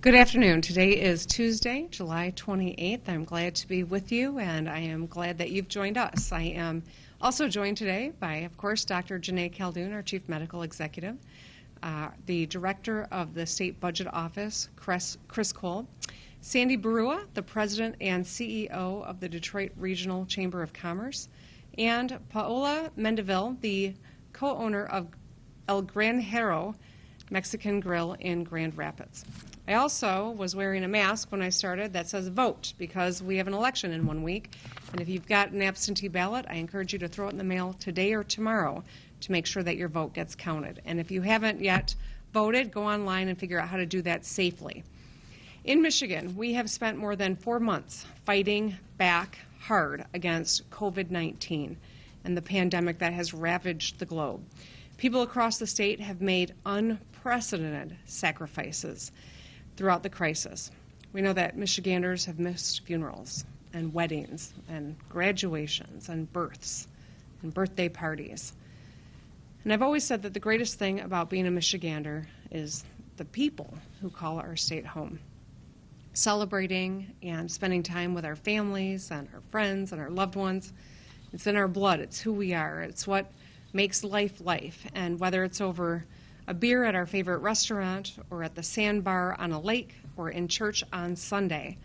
Good afternoon. Today is Tuesday, July 28th. I'm glad to be with you, and I am glad that you've joined us. I am also joined today by, of course, Dr. Janae Caldoun, our Chief Medical Executive, the Director of the State Budget Office, Chris Cole, Sandy Barua, the President and CEO of the Detroit Regional Chamber of Commerce, and Paola Mendeville, the co-owner of El Granjero Mexican Grill in Grand Rapids. I also was wearing a mask when I started that says vote because we have an election in 1 week. And if you've got an absentee ballot, I encourage you to throw it in the mail today or tomorrow to make sure that your vote gets counted. And if you haven't yet voted, go online and figure out how to do that safely. In Michigan, we have spent more than 4 months fighting back hard against COVID-19 and the pandemic that has ravaged the globe. People across the state have made unprecedented sacrifices throughout the crisis. We know that Michiganders have missed funerals and weddings and graduations and births and birthday parties. And I've always said that the greatest thing about being a Michigander is the people who call our state home. Celebrating and spending time with our families and our friends and our loved ones. It's in our blood. It's who we are. It's what makes life life. And whether it's over a beer at our favorite restaurant or at the sandbar on a lake or in church on Sunday,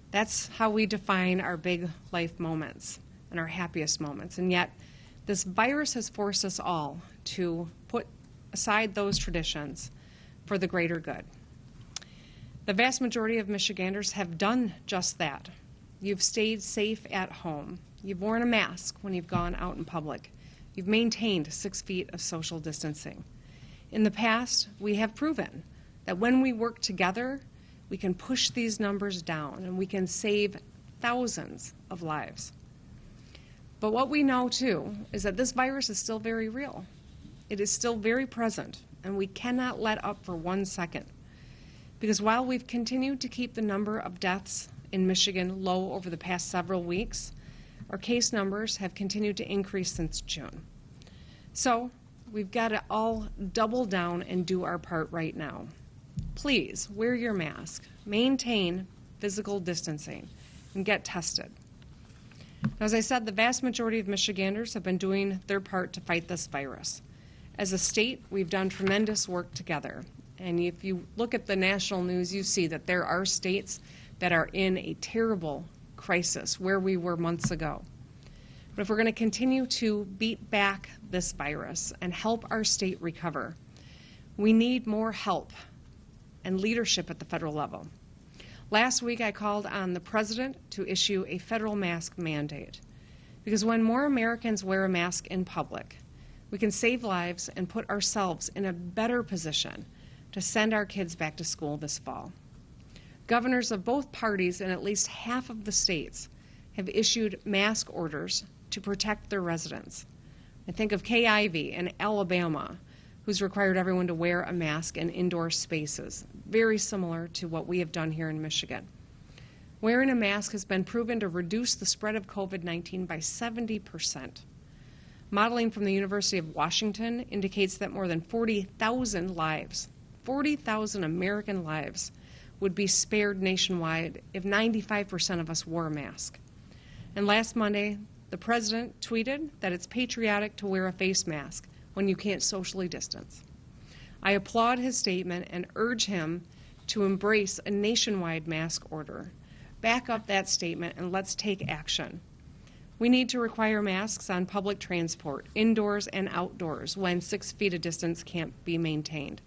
that's how we define our big life moments and our happiest moments. And yet, this virus has forced us all to put aside those traditions for the greater good. The vast majority of Michiganders have done just that. You've stayed safe at home. You've worn a mask when you've gone out in public. You've maintained 6 feet of social distancing. In the past, we have proven that when we work together, we can push these numbers down and we can save thousands of lives. But what we know, too, is that this virus is still very real. It is still very present, and we cannot let up for 1 second. Because while we've continued to keep the number of deaths in Michigan low over the past several weeks, our case numbers have continued to increase since June. So we've got to all double down and do our part right now. Please wear your mask, maintain physical distancing, and get tested. As I said, the vast majority of Michiganders have been doing their part to fight this virus. As a state, we've done tremendous work together. And if you look at the national news, you see that there are states that are in a terrible crisis where we were months ago. But if we're going to continue to beat back this virus and help our state recover, we need more help and leadership at the federal level. Last week, I called on the President to issue a federal mask mandate, because when more Americans wear a mask in public, we can save lives and put ourselves in a better position to send our kids back to school this fall. Governors of both parties in at least half of the states have issued mask orders to protect their residents. I think of Kay Ivey in Alabama, who's required everyone to wear a mask in indoor spaces, very similar to what we have done here in Michigan. Wearing a mask has been proven to reduce the spread of COVID-19 by 70%. Modeling from the University of Washington indicates that more than 40,000 lives, 40,000 American lives, would be spared nationwide if 95% of us wore a mask. And last Monday, the President tweeted that it's patriotic to wear a face mask when you can't socially distance. I applaud his statement and urge him to embrace a nationwide mask order. Back up that statement and let's take action. We need to require masks on public transport, indoors and outdoors, when 6 feet of distance can't be maintained.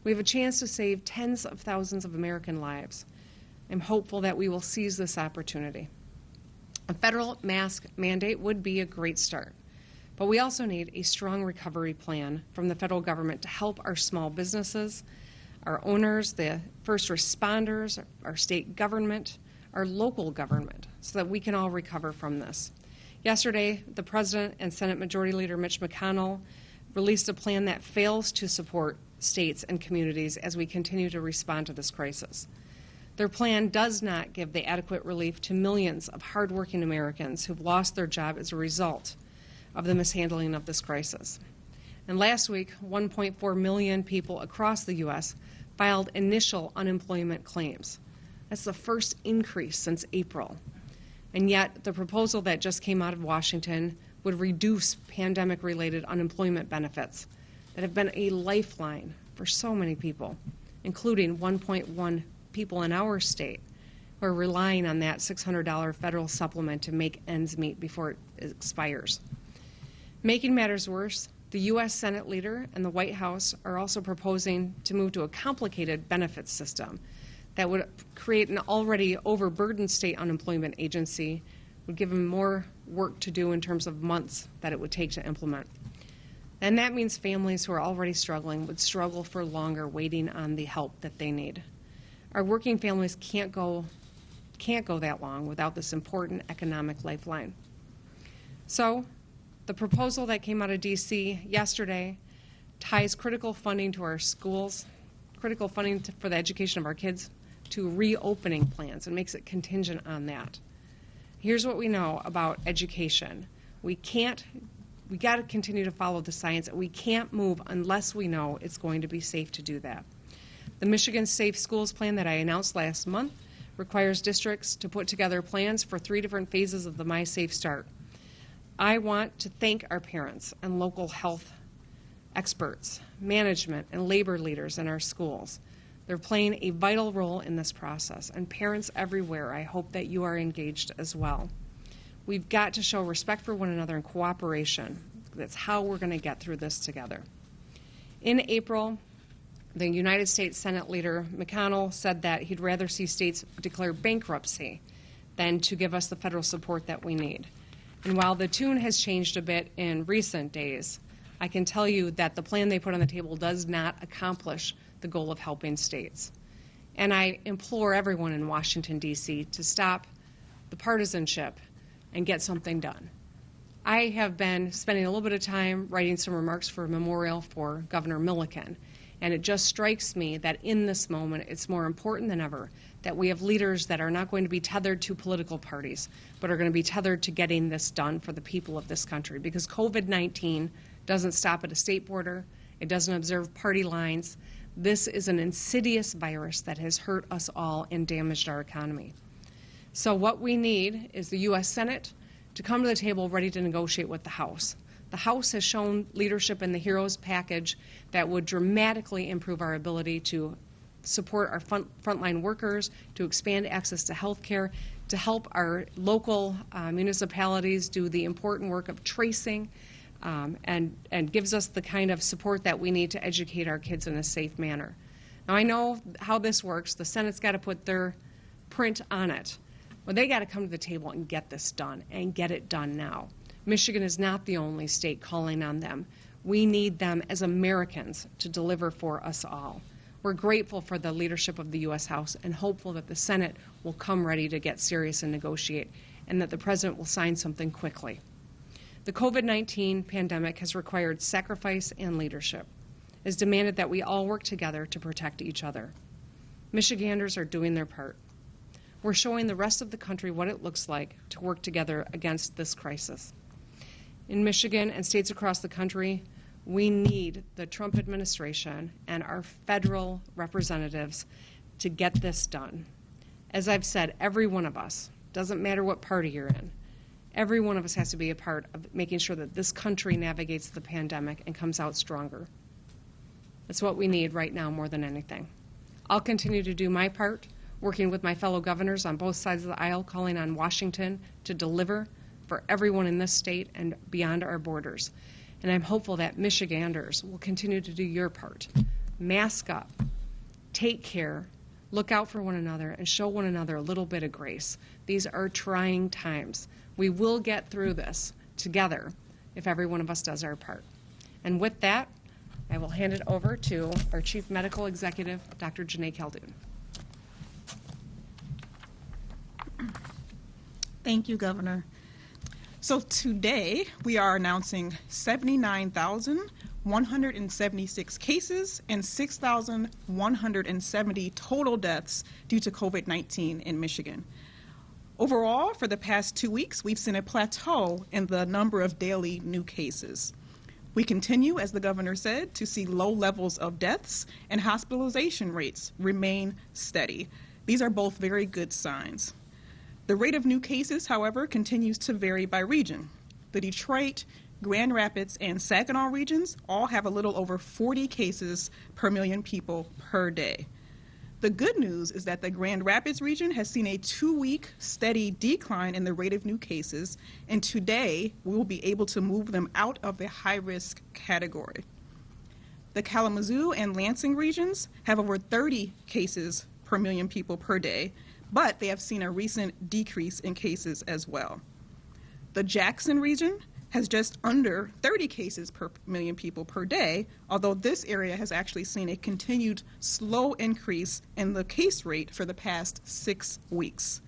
We have a chance to save tens of thousands of American lives. I'm hopeful that we will seize this opportunity. A federal mask mandate would be a great start, but we also need a strong recovery plan from the federal government to help our small businesses, our owners, the first responders, our state government, our local government, so that we can all recover from this. Yesterday, the President and Senate Majority Leader Mitch McConnell released a plan that fails to support states and communities as we continue to respond to this crisis. Their plan does not give the adequate relief to millions of hardworking Americans who've lost their job as a result of the mishandling of this crisis. And last week, 1.4 million people across the U.S. filed initial unemployment claims. That's the first increase since April. And yet, the proposal that just came out of Washington would reduce pandemic-related unemployment benefits that have been a lifeline for so many people, including 1.1 people in our state who are relying on that $600 federal supplement to make ends meet before it expires. Making matters worse, the U.S. Senate leader and the White House are also proposing to move to a complicated benefits system that would create an already overburdened state unemployment agency, would give them more work to do in terms of months that it would take to implement. And that means families who are already struggling would struggle for longer waiting on the help that they need. Our working families can't go that long without this important economic lifeline. So, the proposal that came out of D.C. yesterday ties critical funding to our schools, critical funding for the education of our kids, to reopening plans and makes it contingent on that. Here's what we know about education. We got to continue to follow the science, and we can't move unless we know it's going to be safe to do that. The Michigan Safe Schools Plan that I announced last month requires districts to put together plans for 3 different phases of the My Safe Start. I want to thank our parents and local health experts, management, and labor leaders in our schools. They're playing a vital role in this process, and parents everywhere, I hope that you are engaged as well. We've got to show respect for one another and cooperation. That's how we're going to get through this together. In April, the United States Senate leader McConnell said that he'd rather see states declare bankruptcy than to give us the federal support that we need. And while the tune has changed a bit in recent days, I can tell you that the plan they put on the table does not accomplish the goal of helping states. And I implore everyone in Washington, D.C. to stop the partisanship and get something done. I have been spending a little bit of time writing some remarks for a memorial for Governor Milliken, and it just strikes me that in this moment it's more important than ever that we have leaders that are not going to be tethered to political parties, but are going to be tethered to getting this done for the people of this country, because COVID-19 doesn't stop at a state border. It doesn't observe party lines. This is an insidious virus that has hurt us all and damaged our economy. So what we need is the U.S. Senate to come to the table ready to negotiate with the House. The House has shown leadership in the HEROES package that would dramatically improve our ability to support our frontline workers, to expand access to health care, to help our local municipalities do the important work of tracing, and gives us the kind of support that we need to educate our kids in a safe manner. Now, I know how this works. The Senate's got to put their print on it. Well, they got to come to the table and get this done, and get it done now. Michigan is not the only state calling on them. We need them as Americans to deliver for us all. We're grateful for the leadership of the U.S. House and hopeful that the Senate will come ready to get serious and negotiate, and that the President will sign something quickly. The COVID-19 pandemic has required sacrifice and leadership. It has demanded that we all work together to protect each other. Michiganders are doing their part. We're showing the rest of the country what it looks like to work together against this crisis. In Michigan and states across the country, we need the Trump administration and our federal representatives to get this done. As I've said, every one of us, doesn't matter what party you're in, every one of us has to be a part of making sure that this country navigates the pandemic and comes out stronger. That's what we need right now more than anything. I'll continue to do my part, working with my fellow governors on both sides of the aisle, calling on Washington to deliver for everyone in this state and beyond our borders. And I'm hopeful that Michiganders will continue to do your part. Mask up, take care, look out for one another, and show one another a little bit of grace. These are trying times. We will get through this together if every one of us does our part. And with that, I will hand it over to our Chief Medical Executive, Dr. Janae Khaldun. Thank you, Governor. So today we are announcing 79,176 cases and 6,170 total deaths due to COVID-19 in Michigan. Overall, for the past 2 weeks, we've seen a plateau in the number of daily new cases. We continue, as the governor said, to see low levels of deaths, and hospitalization rates remain steady. These are both very good signs. The rate of new cases, however, continues to vary by region. The Detroit, Grand Rapids, and Saginaw regions all have a little over 40 cases per million people per day. The good news is that the Grand Rapids region has seen a 2-week steady decline in the rate of new cases, and today we will be able to move them out of the high-risk category. The Kalamazoo and Lansing regions have over 30 cases per million people per day, but they have seen a recent decrease in cases as well. The Jackson region has just under 30 cases per million people per day, although this area has actually seen a continued slow increase in the case rate for the past 6 weeks.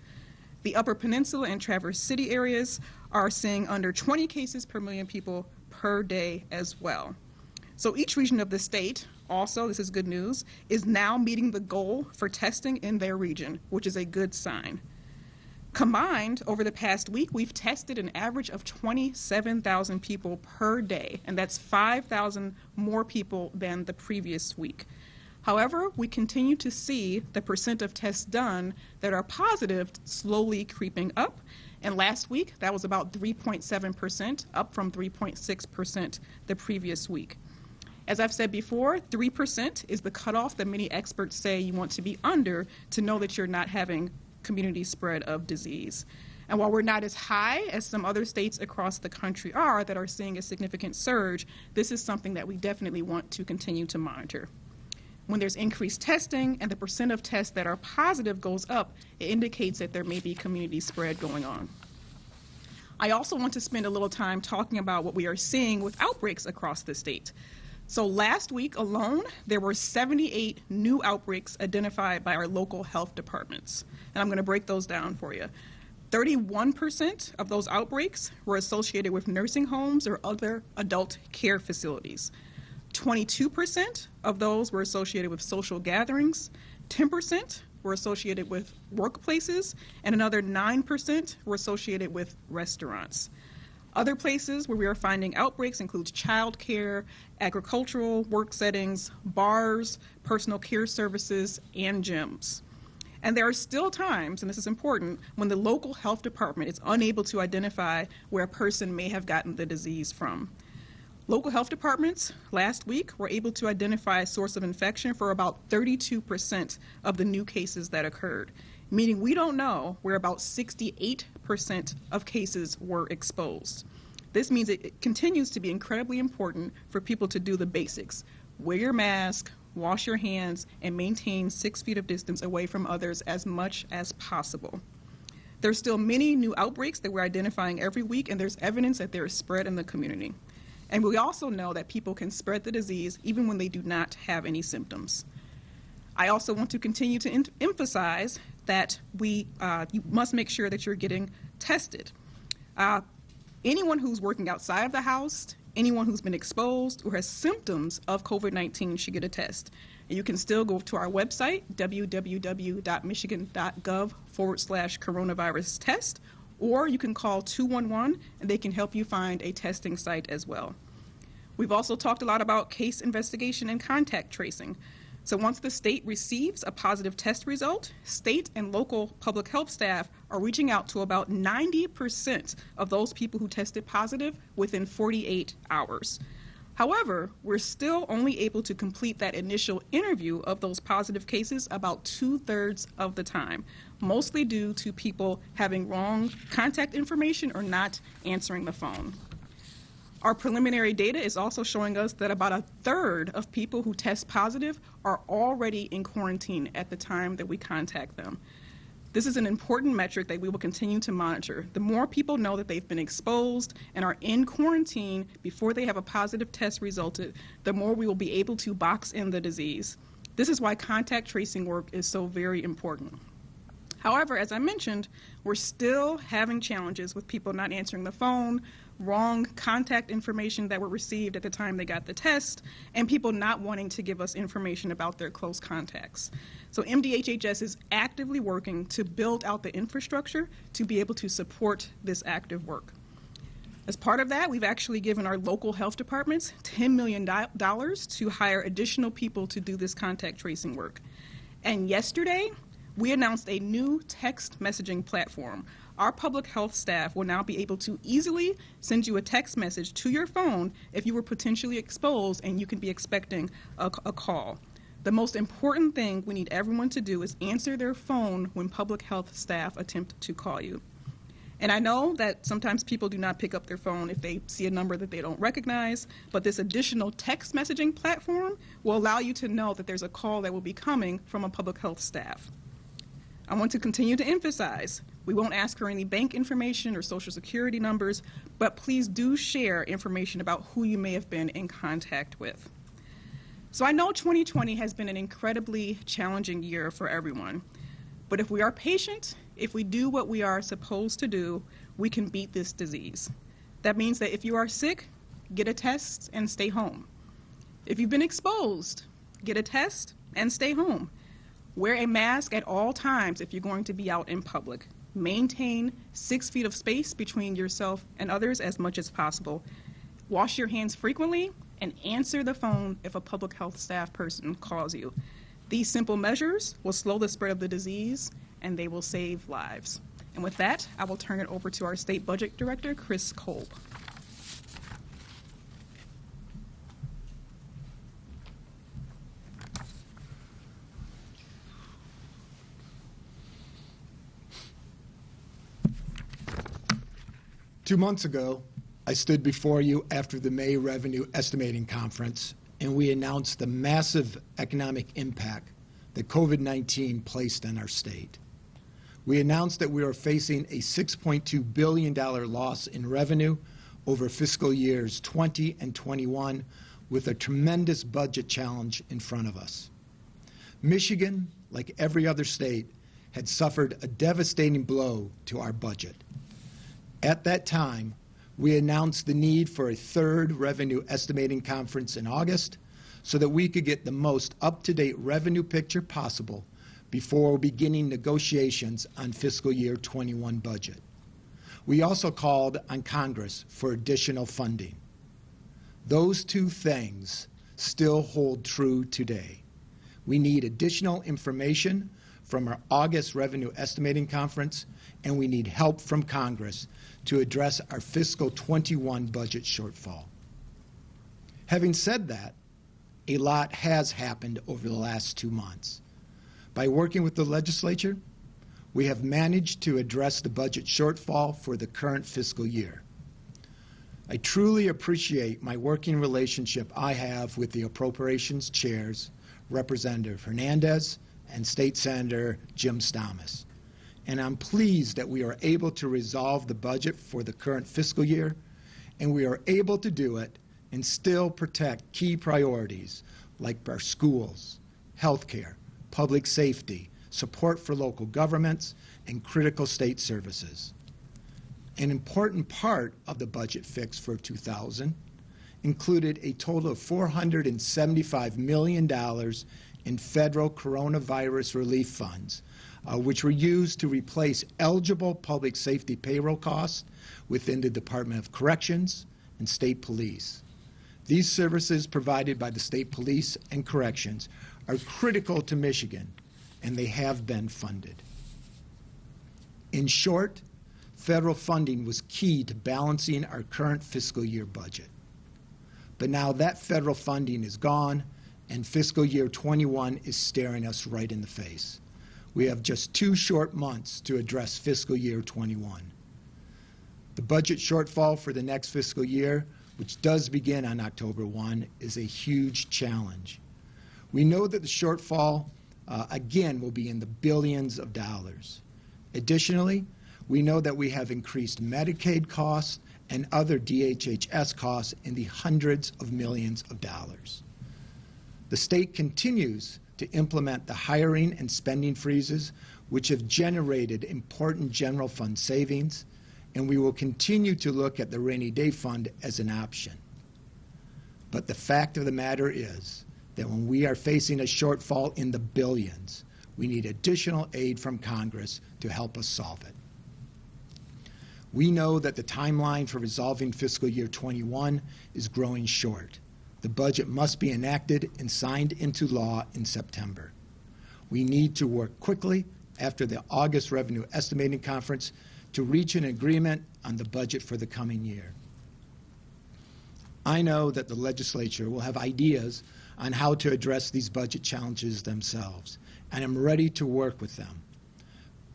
The Upper Peninsula and Traverse City areas are seeing under 20 cases per million people per day as well. So each region of the state, also, this is good news, is now meeting the goal for testing in their region, which is a good sign. Combined, over the past week, we've tested an average of 27,000 people per day, and that's 5,000 more people than the previous week. However, we continue to see the percent of tests done that are positive slowly creeping up, and last week that was about 3.7%, up from 3.6% the previous week. As I've said before, 3% is the cutoff that many experts say you want to be under to know that you're not having community spread of disease. And while we're not as high as some other states across the country are that are seeing a significant surge, this is something that we definitely want to continue to monitor. When there's increased testing and the percent of tests that are positive goes up, it indicates that there may be community spread going on. I also want to spend a little time talking about what we are seeing with outbreaks across the state. So last week alone, there were 78 new outbreaks identified by our local health departments. And I'm going to break those down for you. 31% of those outbreaks were associated with nursing homes or other adult care facilities. 22% of those were associated with social gatherings. 10% were associated with workplaces, and another 9% were associated with restaurants. Other places where we are finding outbreaks include childcare, agricultural work settings, bars, personal care services, and gyms. And there are still times, and this is important, when the local health department is unable to identify where a person may have gotten the disease from. Local health departments last week were able to identify a source of infection for about 32% of the new cases that occurred, meaning we don't know where about 68% of cases were exposed. This means it continues to be incredibly important for people to do the basics. Wear your mask, wash your hands, and maintain 6 feet of distance away from others as much as possible. There's still many new outbreaks that we're identifying every week, and there's evidence that there is spread in the community. And we also know that people can spread the disease even when they do not have any symptoms. I also want to continue to emphasize that you must make sure that you're getting tested. Anyone who's working outside of the house, anyone who's been exposed or has symptoms of COVID-19 should get a test. And you can still go to our website, www.michigan.gov/coronavirus test, or you can call 211 and they can help you find a testing site as well. We've also talked a lot about case investigation and contact tracing. So once the state receives a positive test result, state and local public health staff are reaching out to about 90% of those people who tested positive within 48 hours. However, we're still only able to complete that initial interview of those positive cases about 2/3 of the time, mostly due to people having wrong contact information or not answering the phone. Our preliminary data is also showing us that about 1/3 of people who test positive are already in quarantine at the time that we contact them. This is an important metric that we will continue to monitor. The more people know that they've been exposed and are in quarantine before they have a positive test resulted, the more we will be able to box in the disease. This is why contact tracing work is so very important. However, as I mentioned, we're still having challenges with people not answering the phone, wrong contact information that were received at the time they got the test, and people not wanting to give us information about their close contacts. So MDHHS is actively working to build out the infrastructure to be able to support this active work. As part of that, we've actually given our local health departments $10 million to hire additional people to do this contact tracing work. And yesterday, we announced a new text messaging platform. Our public health staff will now be able to easily send you a text message to your phone if you were potentially exposed and you can be expecting a call. The most important thing we need everyone to do is answer their phone when public health staff attempt to call you. And I know that sometimes people do not pick up their phone if they see a number that they don't recognize, but this additional text messaging platform will allow you to know that there's a call that will be coming from a public health staff. I want to continue to emphasize, we won't ask for any bank information or social security numbers, but please do share information about who you may have been in contact with. So I know 2020 has been an incredibly challenging year for everyone, but if we are patient, if we do what we are supposed to do, we can beat this disease. That means that if you are sick, get a test and stay home. If you've been exposed, get a test and stay home. Wear a mask at all times if you're going to be out in public. Maintain 6 feet of space between yourself and others as much as possible. Wash your hands frequently and answer the phone if a public health staff person calls you. These simple measures will slow the spread of the disease and they will save lives. And with that, I will turn it over to our State Budget Director, Chris Kolb. Two months ago, I stood before you after the May Revenue Estimating Conference, and we announced the massive economic impact that COVID-19 placed on our state. We announced that we are facing a $6.2 billion loss in revenue over fiscal years 20 and 21, with a tremendous budget challenge in front of us. Michigan, like every other state, had suffered a devastating blow to our budget. At that time, we announced the need for a third revenue estimating conference in August so that we could get the most up-to-date revenue picture possible before beginning negotiations on fiscal year 21 budget. We also called on Congress for additional funding. Those two things still hold true today. We need additional information from our August Revenue Estimating Conference, and we need help from Congress to address our fiscal 21 budget shortfall. Having said that, a lot has happened over the last 2 months. By working with the legislature, we have managed to address the budget shortfall for the current fiscal year. I truly appreciate my working relationship I have with the appropriations chairs, Representative Hernandez and State Senator Jim Stamas. And I'm pleased that we are able to resolve the budget for the current fiscal year, and we are able to do it and still protect key priorities like our schools, health care, public safety, support for local governments, and critical state services. An important part of the budget fix for 2000 included a total of $475 million in federal coronavirus relief funds, which were used to replace eligible public safety payroll costs within the Department of Corrections and State Police. These services provided by the State Police and Corrections are critical to Michigan, and they have been funded. In short, federal funding was key to balancing our current fiscal year budget. But now that federal funding is gone, and fiscal year 21 is staring us right in the face. We have just 2 short months to address fiscal year 21. The budget shortfall for the next fiscal year, which does begin on October 1, is a huge challenge. We know that the shortfall, again, will be in the billions of dollars. Additionally, we know that we have increased Medicaid costs and other DHHS costs in the hundreds of millions of dollars. The state continues to implement the hiring and spending freezes, which have generated important general fund savings, and we will continue to look at the rainy day fund as an option. But the fact of the matter is that when we are facing a shortfall in the billions, we need additional aid from Congress to help us solve it. We know that the timeline for resolving fiscal year 21 is growing short. The budget must be enacted and signed into law in September. We need to work quickly after the August Revenue Estimating Conference to reach an agreement on the budget for the coming year. I know that the legislature will have ideas on how to address these budget challenges themselves, and I'm ready to work with them.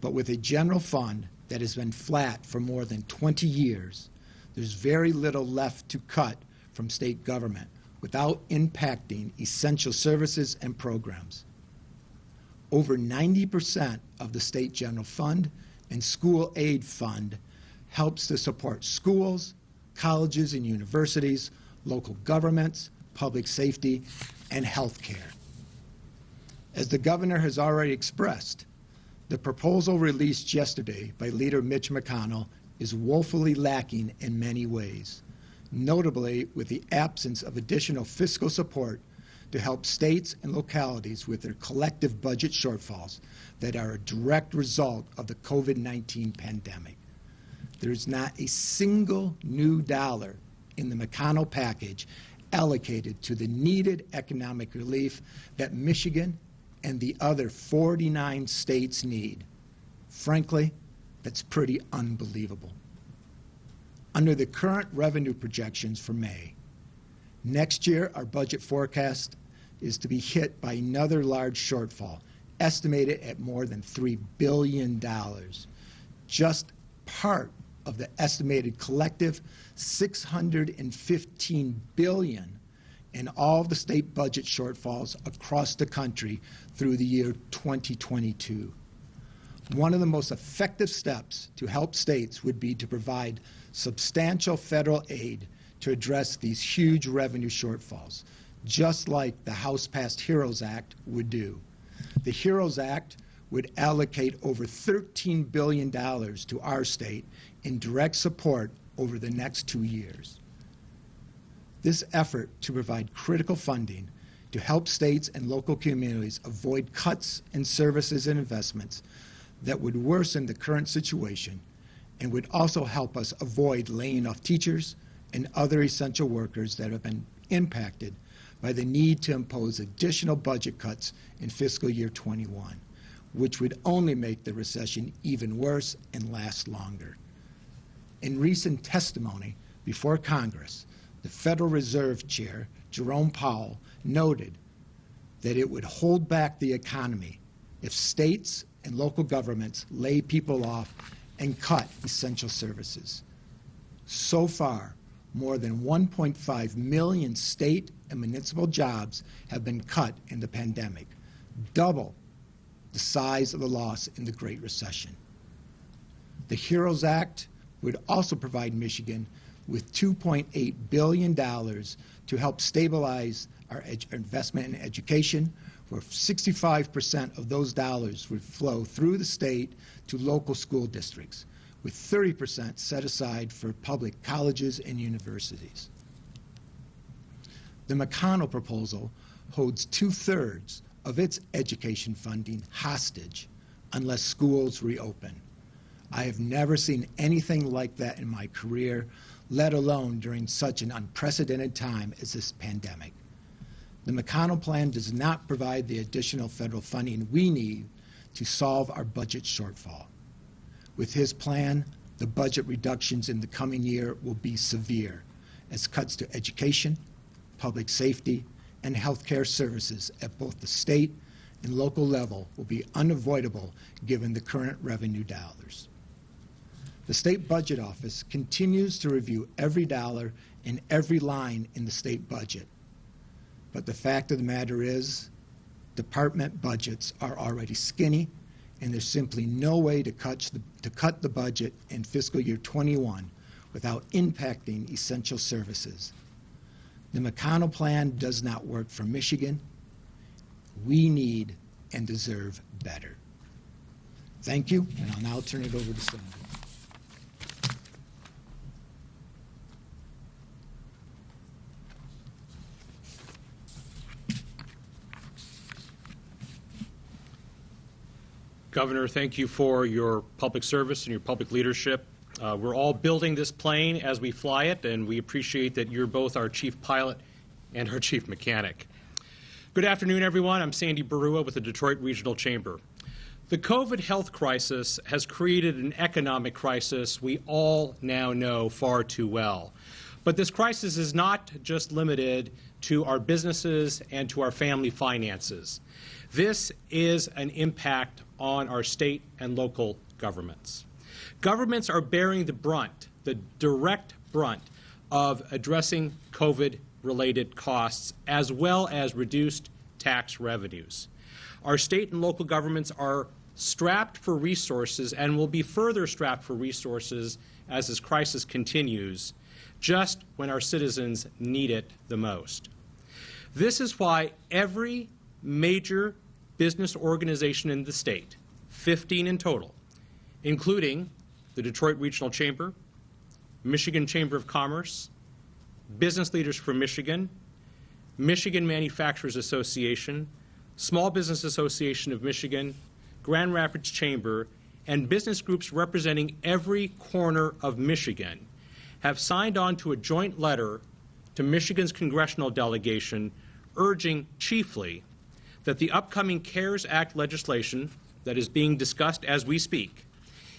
But with a general fund that has been flat for more than 20 years, there's very little left to cut from state government without impacting essential services and programs. Over 90% of the state general fund and school aid fund helps to support schools, colleges and universities, local governments, public safety, and health care. As the governor has already expressed, the proposal released yesterday by Leader Mitch McConnell is woefully lacking in many ways, notably with the absence of additional fiscal support to help states and localities with their collective budget shortfalls that are a direct result of the COVID-19 pandemic. There is not a single new dollar in the McConnell package allocated to the needed economic relief that Michigan and the other 49 states need. Frankly, that's pretty unbelievable. Under the current revenue projections for May, next year our budget forecast is to be hit by another large shortfall, estimated at more than $3 billion, just part of the estimated collective $615 billion in all of the state budget shortfalls across the country through the year 2022. One of the most effective steps to help states would be to provide substantial federal aid to address these huge revenue shortfalls, just like the House-passed HEROES Act would do. The HEROES Act would allocate over $13 billion to our state in direct support over the next 2 years. This effort to provide critical funding to help states and local communities avoid cuts in services and investments that would worsen the current situation and would also help us avoid laying off teachers and other essential workers that have been impacted by the need to impose additional budget cuts in fiscal year 21, which would only make the recession even worse and last longer. In recent testimony before Congress, the Federal Reserve Chair, Jerome Powell, noted that it would hold back the economy if states and local governments lay people off and cut essential services. So far, more than 1.5 million state and municipal jobs have been cut in the pandemic, double the size of the loss in the Great Recession. The HEROES Act would also provide Michigan with $2.8 billion to help stabilize our investment in education, where 65% of those dollars would flow through the state to local school districts, with 30% set aside for public colleges and universities. The McConnell proposal holds 2/3 of its education funding hostage unless schools reopen. I have never seen anything like that in my career, let alone during such an unprecedented time as this pandemic. The McConnell plan does not provide the additional federal funding we need to solve our budget shortfall. With his plan, the budget reductions in the coming year will be severe, as cuts to education, public safety, and health care services at both the state and local level will be unavoidable given the current revenue dollars. The State Budget Office continues to review every dollar and every line in the state budget. But the fact of the matter is, department budgets are already skinny, and there's simply no way to cut the budget in fiscal year 21 without impacting essential services. The McConnell plan does not work for Michigan. We need and deserve better. Thank you, and I'll now turn it over to Sandra. Governor, thank you for your public service and your public leadership. We're all building this plane as we fly it, and we appreciate that you're both our chief pilot and our chief mechanic. Good afternoon, everyone. I'm Sandy Barua with the Detroit Regional Chamber. The COVID health crisis has created an economic crisis we all now know far too well. But this crisis is not just limited to our businesses and to our family finances. This is an impact on our state and local governments. Governments are bearing the brunt, the direct brunt, of addressing COVID-related costs as well as reduced tax revenues. Our state and local governments are strapped for resources and will be further strapped for resources as this crisis continues, just when our citizens need it the most. This is why every major business organization in the state, 15 in total, including the Detroit Regional Chamber, Michigan Chamber of Commerce, Business Leaders for Michigan, Michigan Manufacturers Association, Small Business Association of Michigan, Grand Rapids Chamber, and business groups representing every corner of Michigan have signed on to a joint letter to Michigan's congressional delegation urging chiefly that the upcoming CARES Act legislation that is being discussed as we speak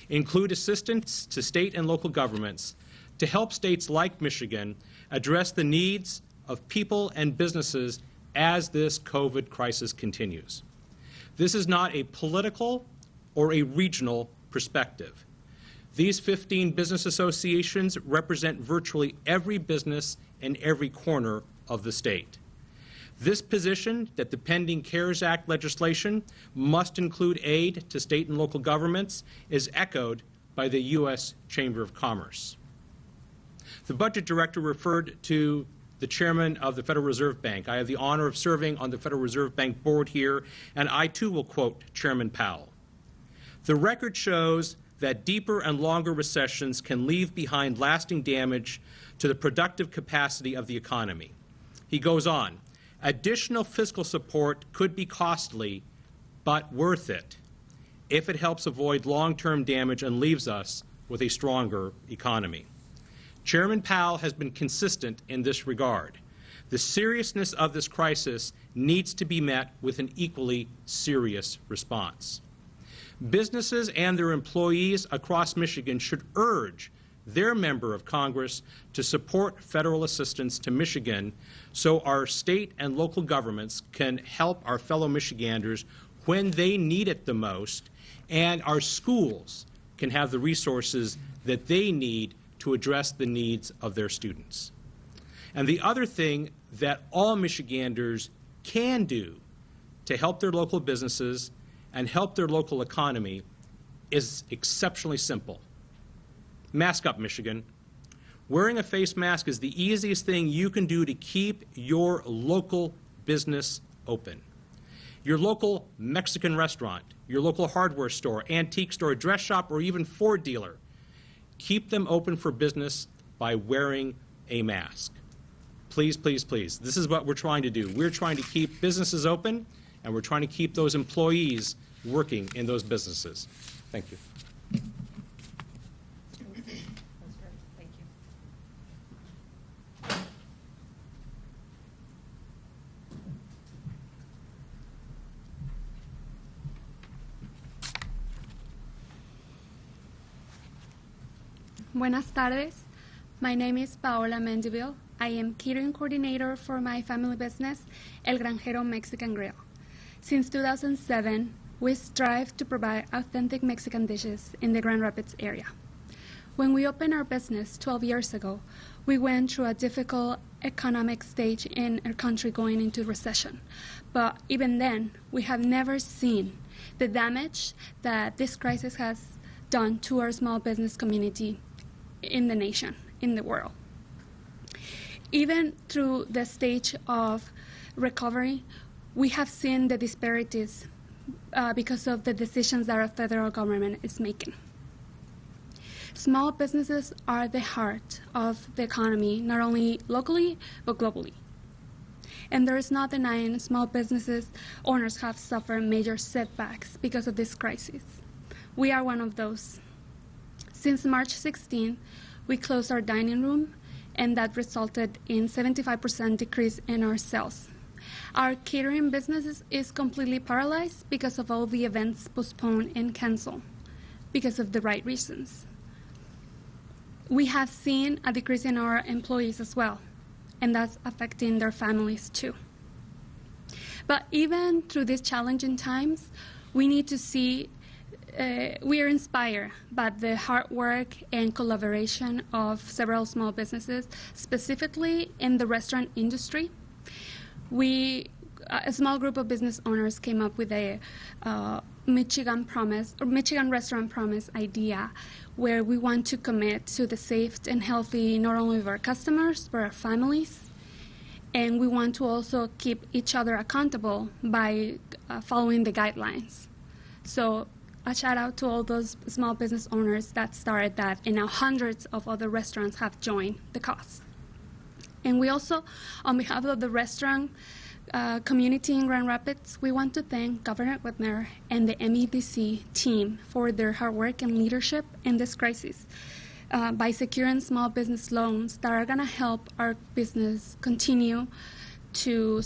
include assistance to state and local governments to help states like Michigan address the needs of people and businesses as this COVID crisis continues. This is not a political or a regional perspective. These 15 business associations represent virtually every business in every corner of the state. This position that the pending CARES Act legislation must include aid to state and local governments is echoed by the U.S. Chamber of Commerce. The budget director referred to the chairman of the Federal Reserve Bank. I have the honor of serving on the Federal Reserve Bank board here, and I too will quote Chairman Powell. The record shows that deeper and longer recessions can leave behind lasting damage to the productive capacity of the economy. He goes on, additional fiscal support could be costly, but worth it if it helps avoid long-term damage and leaves us with a stronger economy. Chairman Powell has been consistent in this regard. The seriousness of this crisis needs to be met with an equally serious response. Businesses and their employees across Michigan should urge their member of Congress to support federal assistance to Michigan so our state and local governments can help our fellow Michiganders when they need it the most, and our schools can have the resources that they need to address the needs of their students. And the other thing that all Michiganders can do to help their local businesses and help their local economy is exceptionally simple. Mask up, Michigan. Wearing a face mask is the easiest thing you can do to keep your local business open. Your local Mexican restaurant, your local hardware store, antique store, dress shop, or even Ford dealer, keep them open for business by wearing a mask. Please, please, please. This is what we're trying to do. We're trying to keep businesses open, and we're trying to keep those employees working in those businesses. Thank you. Thank you. Buenas tardes. My name is Paola Mendeville. I am catering coordinator for my family business, El Granjero Mexican Grill. Since 2007, we strive to provide authentic Mexican dishes in the Grand Rapids area. When we opened our business 12 years ago, we went through a difficult economic stage in our country going into recession. But even then, we have never seen the damage that this crisis has done to our small business community in the nation, in the world. Even through the stage of recovery, we have seen the disparities because of the decisions that our federal government is making. Small businesses are the heart of the economy, not only locally, but globally. And there is no denying small businesses owners have suffered major setbacks because of this crisis. We are one of those. Since March 16, we closed our dining room, and that resulted in 75% decrease in our sales. Our catering business is completely paralyzed because of all the events postponed and canceled because of the right reasons. We have seen a decrease in our employees as well, and that's affecting their families too. But even through these challenging times, we need to see we are inspired by the hard work and collaboration of several small businesses, specifically in the restaurant industry. A small group of business owners came up with a Michigan Restaurant Promise idea, where we want to commit to the safe and healthy not only of our customers, but our families. And we want to also keep each other accountable by following the guidelines. So a shout out to all those small business owners that started that, and now hundreds of other restaurants have joined the cause. And we also, on behalf of the restaurant community in Grand Rapids, we want to thank Governor Whitmer and the MEDC team for their hard work and leadership in this crisis by securing small business loans that are going to help our business continue to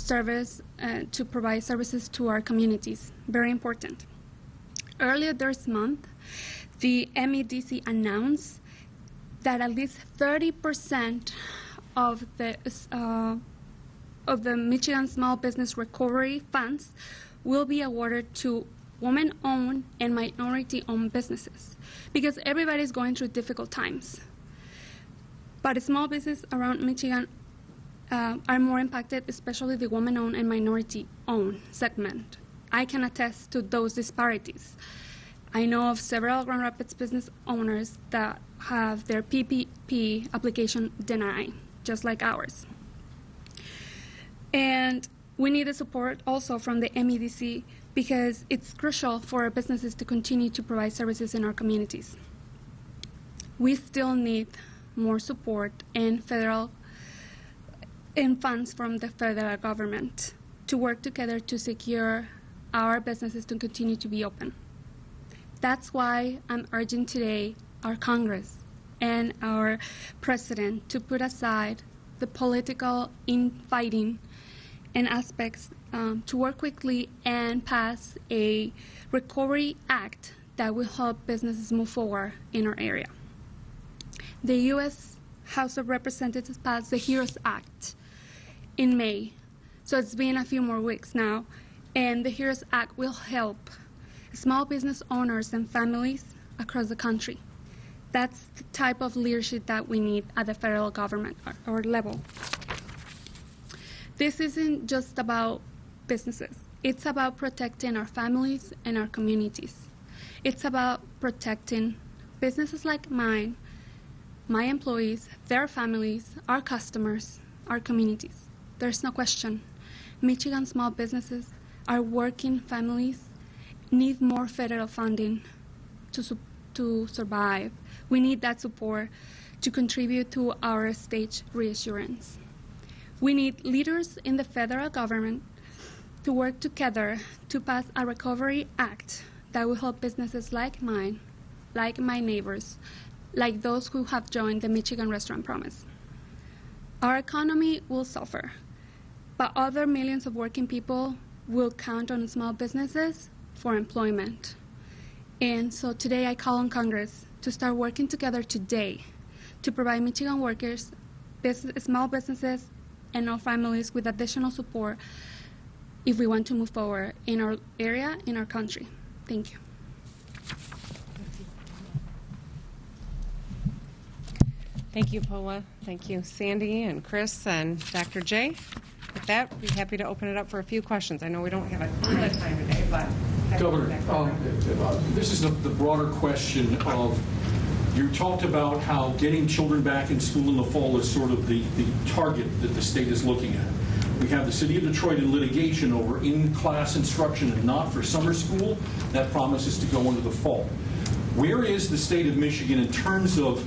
provide services to our communities. Very important. Earlier this month, the MEDC announced that at least 30% of the Michigan Small Business Recovery Funds will be awarded to women-owned and minority-owned businesses, because everybody's going through difficult times. But small business around Michigan are more impacted, especially the women-owned and minority-owned segment. I can attest to those disparities. I know of several Grand Rapids business owners that have their PPP application denied, just like ours. And we need the support also from the MEDC, because it's crucial for our businesses to continue to provide services in our communities. We still need more support and funds from the federal government to work together to secure our businesses to continue to be open. That's why I'm urging today our Congress and our President to put aside the political infighting and aspects to work quickly and pass a recovery act that will help businesses move forward in our area. The U.S. House of Representatives passed the HEROES Act in May, so it's been a few more weeks now, and the HEROES Act will help small business owners and families across the country. That's the type of leadership that we need at the federal government or level. This isn't just about businesses. It's about protecting our families and our communities. It's about protecting businesses like mine, my employees, their families, our customers, our communities. There's no question. Michigan small businesses, our working families, need more federal funding to survive. We need that support to contribute to our state reassurance. We need leaders in the federal government to work together to pass a recovery act that will help businesses like mine, like my neighbors, like those who have joined the Michigan Restaurant Promise. Our economy will suffer, but other millions of working people will count on small businesses for employment. And so today I call on Congress to start working together today to provide Michigan workers, small businesses, and our families with additional support if we want to move forward in our area, in our country. Thank you. Thank you, Paula. Thank you, Sandy and Chris and Dr. J. With that, we'd be happy to open it up for a few questions. I know we don't have a ton of time today, but... Governor, this is the broader question of, you talked about how getting children back in school in the fall is sort of the target that the state is looking at. We have the city of Detroit in litigation over in-class instruction and not for summer school. That promise is to go into the fall. Where is the state of Michigan in terms of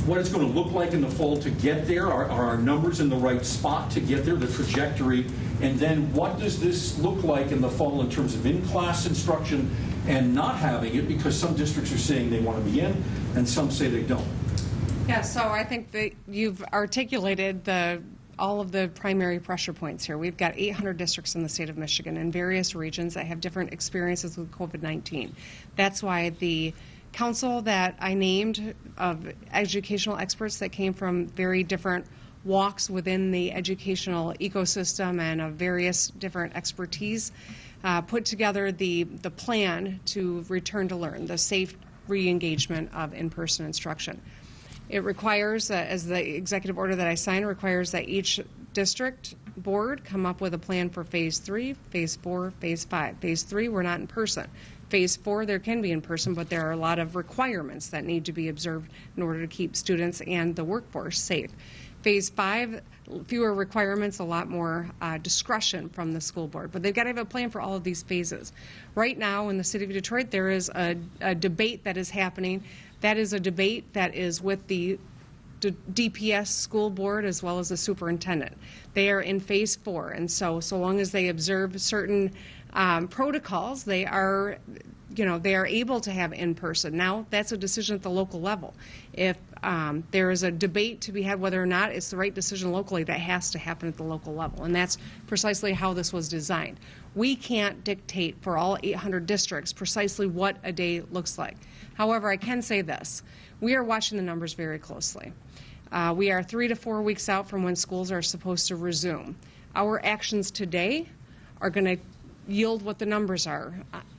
what it's going to look like in the fall to get there? Are our numbers in the right spot to get there, the trajectory? And then what does this look like in the fall in terms of in-class instruction and not having it because some districts are saying they want to be in and some say they don't? Yeah, so I think that you've articulated all of the primary pressure points here. We've got 800 districts in the state of Michigan in various regions that have different experiences with COVID-19. That's why the council that I named of educational experts that came from very different walks within the educational ecosystem and of various different expertise put together the plan to return to learn, the safe re-engagement of in-person instruction. It requires, as the executive order that I signed requires, that each district board come up with a plan for phase 3, phase 4, phase 5. Phase 3, we're not in person. Phase 4, there can be in person, but there are a lot of requirements that need to be observed in order to keep students and the workforce safe. Phase 5, fewer requirements, a lot more discretion from the school board. But they've got to have a plan for all of these phases. Right now in the city of Detroit, there is a debate that is happening. That is a debate that is with the DPS school board as well as the superintendent. They are in phase 4, and so long as they observe certain protocols, they are able to have in person. Now that's a decision at the local level. If there is a debate to be had whether or not it's the right decision locally, that has to happen at the local level, and that's precisely how this was designed. We can't dictate for all 800 districts precisely what a day looks like. However, I can say this. We are watching the numbers very closely. We are 3 to 4 weeks out from when schools are supposed to resume. Our actions today are going to yield what the numbers are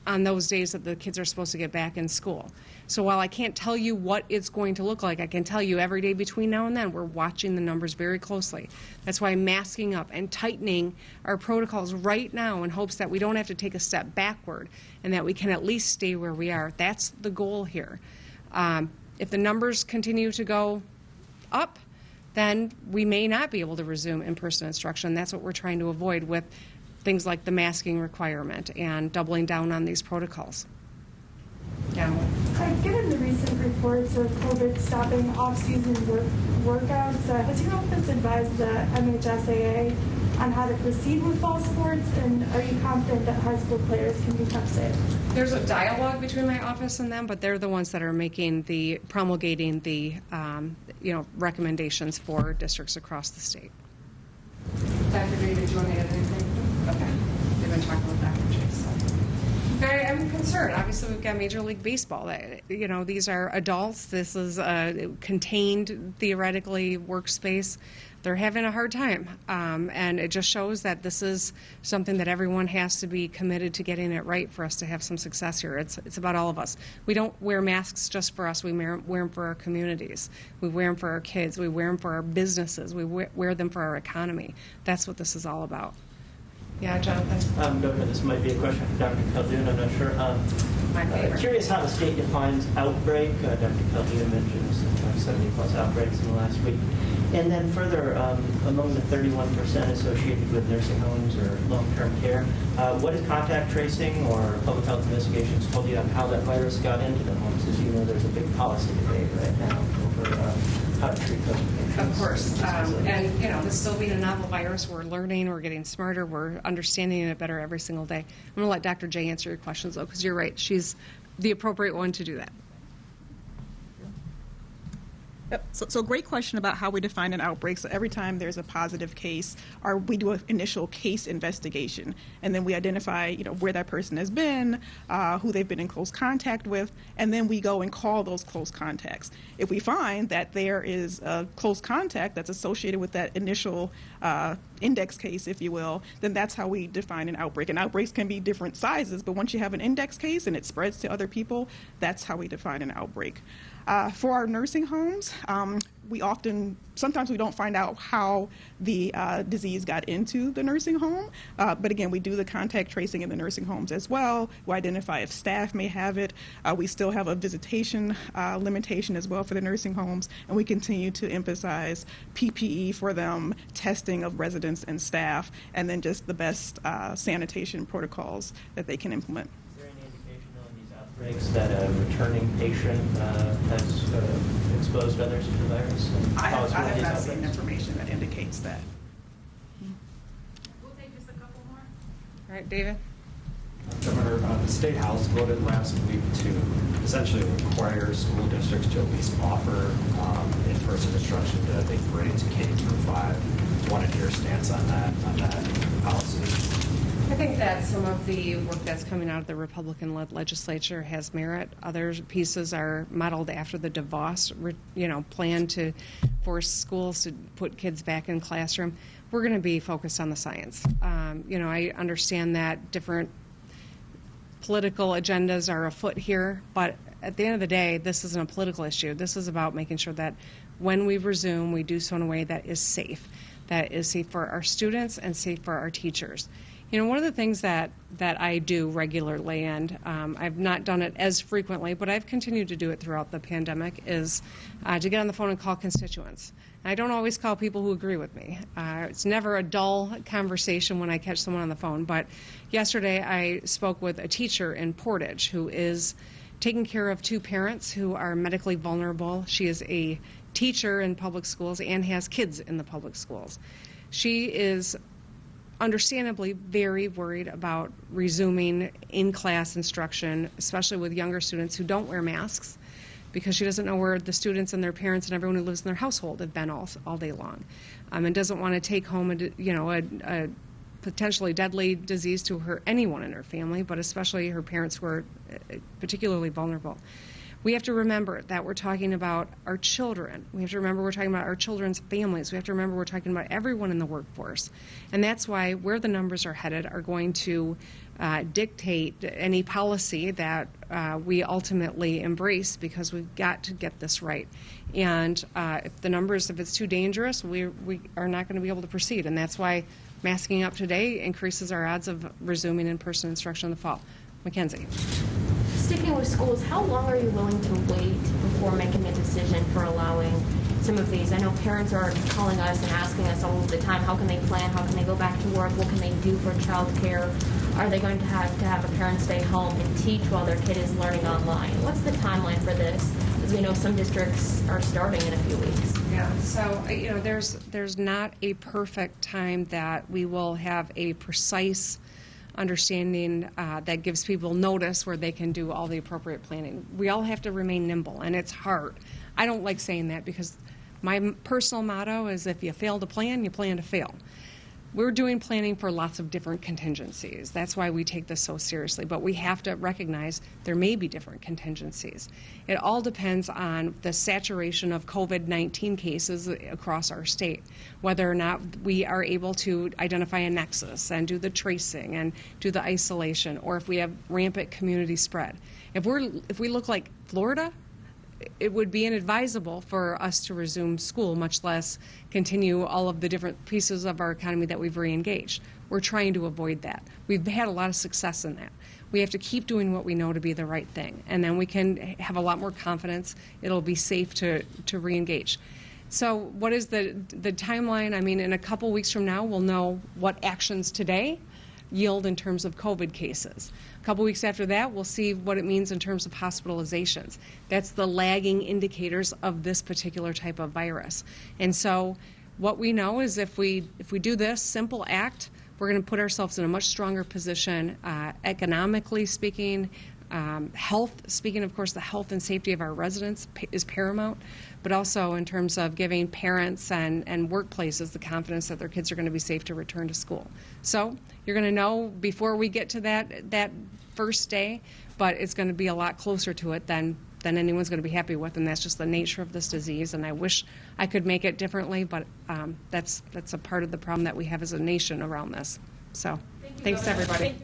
on those days that the kids are supposed to get back in school. So while I can't tell you what it's going to look like, I can tell you every day between now and then we're watching the numbers very closely. That's why I'm masking up and tightening our protocols right now in hopes that we don't have to take a step backward and that we can at least stay where we are. That's the goal here. If the numbers continue to go up, then we may not be able to resume in-person instruction. That's what we're trying to avoid with things like the requirement and doubling down on these protocols. Yeah. Given the recent reports of COVID stopping off-season workouts, has your office advised the MHSAA on how to proceed with fall sports, and are you confident that high school players can be kept safe? There's a dialogue between my office and them, but they're the ones that are promulgating the recommendations for districts across the state. Dr. J, did you want to add anything? Okay. They've been talking with Dr. J. So. I'm concerned. Obviously, we've got Major League Baseball. These are adults. This is a contained, theoretically, workspace. They're having a hard time, and it just shows that this is something that everyone has to be committed to getting it right for us to have some success here. It's about all of us. We don't wear masks just for us. We wear them for our communities. We wear them for our kids. We wear them for our businesses. We wear them for our economy. That's what this is all about. Yeah, Jonathan? Governor, this might be a question for Dr. Khaldun. I'm not sure. My favorite. Curious how the state defines outbreak. Dr. Khaldun mentioned 70-plus outbreaks in the last week. And then further, among the 31% associated with nursing homes or long-term care, what is contact tracing or public health investigations told you on how that virus got into the homes? As you know, there's a big policy debate right now over how to treat COVID patients. Of course. And this still being a novel virus, we're learning, we're getting smarter, we're understanding it better every single day. I'm going to let Dr. J answer your questions, though, because you're right. She's the appropriate one to do that. Yep. So great question about how we define an outbreak. So every time there's a positive case, we do an initial case investigation, and then we identify, where that person has been, who they've been in close contact with, and then we go and call those close contacts. If we find that there is a close contact that's associated with that initial index case, if you will, then that's how we define an outbreak. And outbreaks can be different sizes, but once you have an index case and it spreads to other people, that's how we define an outbreak. For our nursing homes, sometimes we don't find out how the disease got into the nursing home, but again, we do the contact tracing in the nursing homes as well. We identify if staff may have it. We still have a visitation limitation as well for the nursing homes, and we continue to emphasize PPE for them, testing of residents and staff, and then just the best sanitation protocols that they can implement. That a returning patient has exposed others to the virus? I have not seen information that indicates that. We'll take just a couple more. All right, David? Governor, the State House voted last week to essentially require school districts to at least offer in-person instruction to, I think, grades K through 5. I wanted your stance on that policy. I think that some of the work that's coming out of the Republican-led legislature has merit. Other pieces are modeled after the DeVos, plan to force schools to put kids back in classroom. We're going to be focused on the science. I understand that different political agendas are afoot here, but at the end of the day, this isn't a political issue. This is about making sure that when we resume, we do so in a way that is safe for our students and safe for our teachers. One of the things that I do regularly, and I've not done it as frequently, but I've continued to do it throughout the pandemic, is to get on the phone and call constituents. I don't always call people who agree with me. It's never a dull conversation when I catch someone on the phone, but yesterday I spoke with a teacher in Portage who is taking care of 2 parents who are medically vulnerable. She is a teacher in public schools and has kids in the public schools. She is understandably very worried about resuming in-class instruction, especially with younger students who don't wear masks, because she doesn't know where the students and their parents and everyone who lives in their household have been all day long, and doesn't want to take home a potentially deadly disease to anyone in her family, but especially her parents who are particularly vulnerable. We have to remember that we're talking about our children. We have to remember we're talking about our children's families. We have to remember we're talking about everyone in the workforce. And that's why where the numbers are headed are going to dictate any policy that we ultimately embrace, because we've got to get this right. And if it's too dangerous, we are not going to be able to proceed. And that's why masking up today increases our odds of resuming in-person instruction in the fall. Mackenzie. Sticking with schools, how long are you willing to wait before making a decision for allowing some of these? I know parents are calling us and asking us all of the time, how can they plan, how can they go back to work, what can they do for child care? Are they going to have a parent stay home and teach while their kid is learning online? What's the timeline for this? As we know, some districts are starting in a few weeks. Yeah, so there's not a perfect time that we will have a precise understanding that gives people notice where they can do all the appropriate planning. We all have to remain nimble, and it's hard. I don't like saying that, because my personal motto is, if you fail to plan, you plan to fail. We're doing planning for lots of different contingencies. That's why we take this so seriously. But we have to recognize there may be different contingencies. It all depends on the saturation of COVID-19 cases across our state, whether or not we are able to identify a nexus and do the tracing and do the isolation, or if we have rampant community spread. If we look like Florida, it would be inadvisable for us to resume school, much less continue all of the different pieces of our economy that we've re-engaged. We're trying to avoid that. We've had a lot of success in that. We have to keep doing what we know to be the right thing, and then we can have a lot more confidence. It'll be safe to re-engage. So what is the timeline? I mean, in a couple weeks from now, we'll know what actions today yield in terms of COVID cases. A couple weeks after that, we'll see what it means in terms of hospitalizations. That's the lagging indicators of this particular type of virus. And so what we know is if we do this simple act, we're going to put ourselves in a much stronger position, economically speaking, speaking, of course, the health and safety of our residents is paramount, but also in terms of giving parents and workplaces the confidence that their kids are going to be safe to return to school. So you're going to know before we get to that first day, but it's going to be a lot closer to it than anyone's going to be happy with, and that's just the nature of this disease. And I wish I could make it differently, but that's a part of the problem that we have as a nation around this. So thanks, everybody.